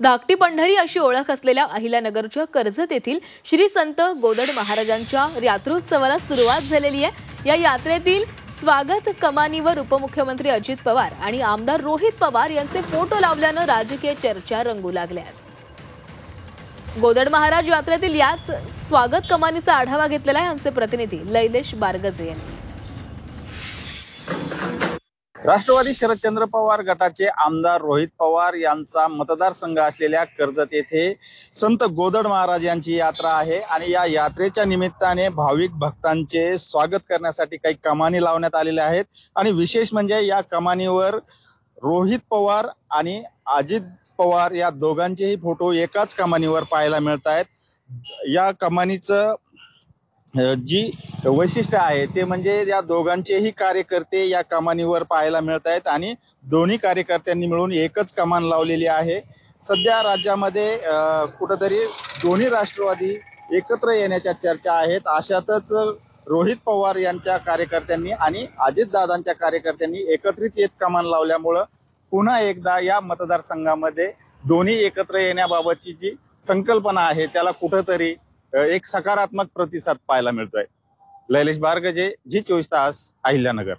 धाकटी पंढरी अशी ओळख असलेल्या अहिल्यानगरच्या कर्जत येथील श्री संत गोदड महाराजांच्या यात्रोत्सवाला सुरुवात झालेली आहे। या यात्रेतील स्वागत कमानीवर उपमुख्यमंत्री अजित पवार आणि आमदार रोहित पवार यांचे फोटो लावल्याने राजकीय चर्चा रंगू लागल्या आहेत। गोदड महाराज यात्रेतील याच स्वागत कमानीचा आढावा घेतलेला आहे आमचे प्रतिनिधी लैलेश बारगजे यांनी। राष्ट्रवादी शरदचंद्र पवार गटाचे आमदार रोहित पवार यांचा मतदारसंघ असलेल्या कर्जत येथे संत गोदड महाराज यांची यात्रा आहे आणि या यात्रेच्या निमित्ताने भाविक भक्तांचे स्वागत करण्यासाठी काही कमानी लावण्यात आलेल्या आहेत आणि विशेष म्हणजे या कमानीवर रोहित पवार आणि अजित पवार या दोघांचेही फोटो एकाच कमानीवर पाहायला मिळत आहेत। या कमानीचं जी वैशिष्ट्य आहे ते म्हणजे या दोघांचेही कार्यकर्ते या कमानीवर पाहायला मिळत आहेत आणि दोन्ही कार्यकर्त्यांनी मिळून एकच कमान लावलेली आहे। सध्या राज्यामध्ये कुठेतरी दोन्ही राष्ट्रवादी एकत्र येण्याच्या चर्चा आहेत। अशातच रोहित पवार यांच्या कार्यकर्त्यांनी आणि अजितदादांच्या कार्यकर्त्यांनी एकत्रित एक कमान लावल्यामुळे पुन्हा एकदा या मतदारसंघामध्ये दोन्ही एकत्र येण्याबाबतची जी संकल्पना आहे त्याला कुठेतरी एक सकारात्मक प्रतिसाद पाहायला मिळतोय। लैलेश बारगजे, जी 24 तास, अहिल्यानगर।